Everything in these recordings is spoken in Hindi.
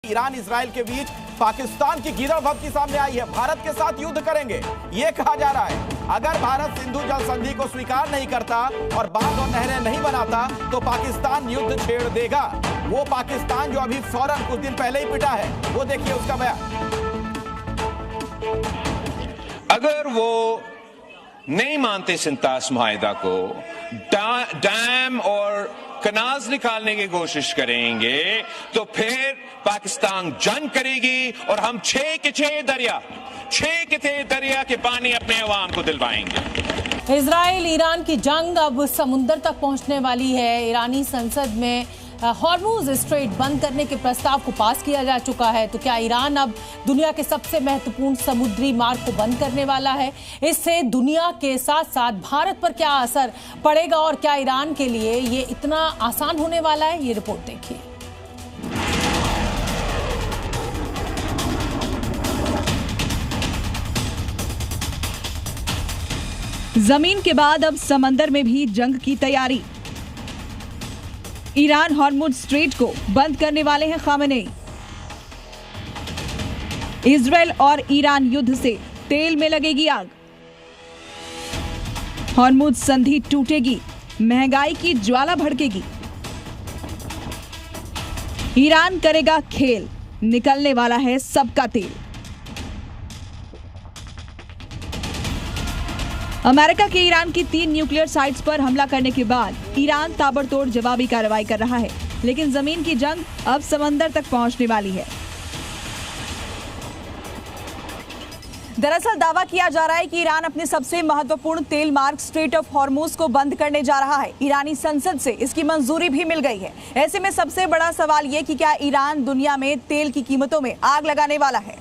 ईरान इजराइल के बीच पाकिस्तान की गिरफ्त की सामने आई है। भारत के साथ युद्ध करेंगे ये कहा जा रहा है। अगर भारत सिंधु जल संधि को स्वीकार नहीं करता और बांध और नहरें नहीं बनाता तो पाकिस्तान युद्ध छेड़ देगा। वो पाकिस्तान जो अभी फौरन कुछ दिन पहले ही पिटा है, वो देखिए उसका बयान। अगर वो नहीं मानते सिंतास मुआहिदा को, डैम और कनाल्स निकालने की कोशिश करेंगे तो फिर पाकिस्तान जंग करेगी और हम 6 के 6 दरिया के पानी अपने अवाम को दिलवाएंगे। इजराइल ईरान की जंग अब समुंदर तक पहुंचने वाली है। ईरानी संसद में हॉर्मुज स्ट्रेट बंद करने के प्रस्ताव को पास किया जा चुका है। तो क्या ईरान अब दुनिया के सबसे महत्वपूर्ण समुद्री मार्ग को बंद करने वाला है? इससे दुनिया के साथ साथ भारत पर क्या असर पड़ेगा और क्या ईरान के लिए ये इतना आसान होने वाला है? ये रिपोर्ट देखिए। जमीन के बाद अब समंदर में भी जंग की तैयारी। ईरान हॉर्मुज स्ट्रेट को बंद करने वाले हैं खामेनेई। इजराइल और ईरान युद्ध से तेल में लगेगी आग। हॉर्मुज संधि टूटेगी, महंगाई की ज्वाला भड़केगी। ईरान करेगा खेल, निकलने वाला है सबका तेल। अमेरिका के ईरान की 3 न्यूक्लियर साइट्स पर हमला करने के बाद ईरान ताबड़तोड़ जवाबी कार्रवाई कर रहा है, लेकिन जमीन की जंग अब समंदर तक पहुंचने वाली है। दरअसल दावा किया जा रहा है कि ईरान अपने सबसे महत्वपूर्ण तेल मार्ग स्ट्रेट ऑफ हॉर्मुज को बंद करने जा रहा है। ईरानी संसद से इसकी मंजूरी भी मिल गई है। ऐसे में सबसे बड़ा सवाल ये कि क्या ईरान दुनिया में तेल की कीमतों में आग लगाने वाला है?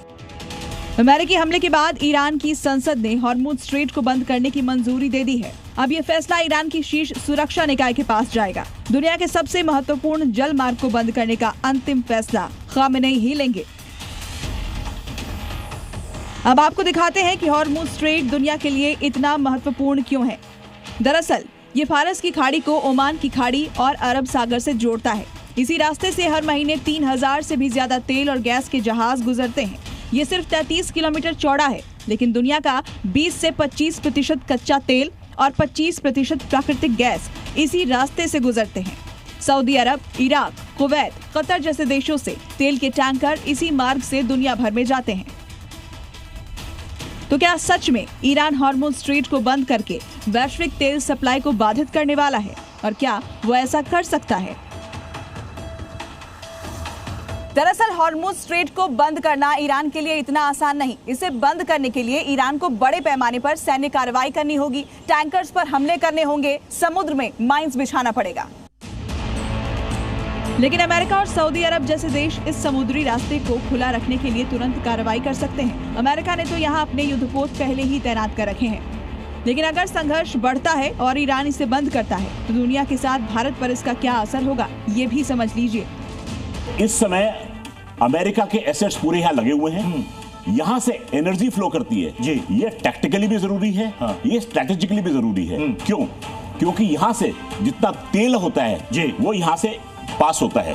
अमेरिकी हमले के बाद ईरान की संसद ने हॉर्मुज स्ट्रेट को बंद करने की मंजूरी दे दी है। अब ये फैसला ईरान की शीर्ष सुरक्षा निकाय के पास जाएगा। दुनिया के सबसे महत्वपूर्ण जल मार्ग को बंद करने का अंतिम फैसला खामेनेई ही लेंगे। अब आपको दिखाते हैं कि हॉर्मुज स्ट्रेट दुनिया के लिए इतना महत्वपूर्ण क्यों है। दरअसल ये फारस की खाड़ी को ओमान की खाड़ी और अरब सागर से जोड़ता है। इसी रास्ते से हर महीने 3000 से भी ज्यादा तेल और गैस के जहाज गुजरते हैं। ये सिर्फ 33 किलोमीटर चौड़ा है, लेकिन दुनिया का 20 से 25% कच्चा तेल और 25% प्राकृतिक गैस इसी रास्ते से गुजरते हैं। सऊदी अरब, इराक, कुवैत, कतर जैसे देशों से तेल के टैंकर इसी मार्ग से दुनिया भर में जाते हैं। तो क्या सच में ईरान हॉर्मुज स्ट्रेट को बंद करके वैश्विक तेल सप्लाई को बाधित करने वाला है, और क्या वो ऐसा कर सकता है? दरअसल हॉर्मुज स्ट्रेट को बंद करना ईरान के लिए इतना आसान नहीं। इसे बंद करने के लिए ईरान को बड़े पैमाने पर सैन्य कार्रवाई करनी होगी, टैंकर्स पर हमले करने होंगे, समुद्र में माइंस बिछाना पड़ेगा। लेकिन अमेरिका और सऊदी अरब जैसे देश इस समुद्री रास्ते को खुला रखने के लिए तुरंत कार्रवाई कर सकते हैं। अमेरिका ने तो यहाँ अपने युद्धपोत पहले ही तैनात कर रखे हैं। लेकिन अगर संघर्ष बढ़ता है और ईरान इसे बंद करता है तो दुनिया के साथ भारत पर इसका क्या असर होगा, ये भी समझ लीजिए। इस समय अमेरिका के एसेट्स पूरे यहाँ लगे हुए हैं। यहाँ से एनर्जी फ्लो करती है जी। ये टैक्टिकली भी जरूरी है, ये स्ट्रैटेजिकली भी जरूरी है। क्यों? क्योंकि यहाँ से जितना तेल होता है जी, वो यहाँ से पास होता है।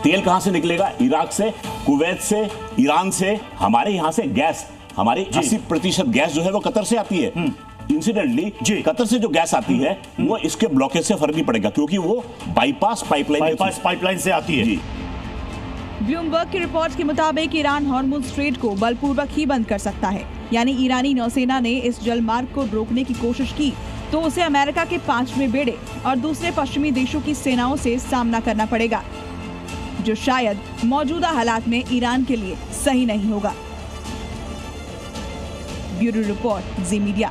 तेल कहां से निकलेगा? इराक से, कुवैत से, ईरान से। हमारे यहाँ से गैस, हमारी 80% गैस जो है वो कतर से आती है। इंसिडेंटली कतर से जो गैस आती है वो इसके ब्लॉकेज से फर्क नहीं पड़ेगा, क्योंकि वो बाईपास पाइपलाइन से आती है। ब्लूमबर्ग की रिपोर्ट के मुताबिक ईरान हॉर्मुज स्ट्रेट को बलपूर्वक ही बंद कर सकता है। यानी ईरानी नौसेना ने इस जलमार्ग को रोकने की कोशिश की तो उसे अमेरिका के 5वें बेड़े और दूसरे पश्चिमी देशों की सेनाओं से सामना करना पड़ेगा, जो शायद मौजूदा हालात में ईरान के लिए सही नहीं होगा। ब्यूरो रिपोर्ट, जी मीडिया।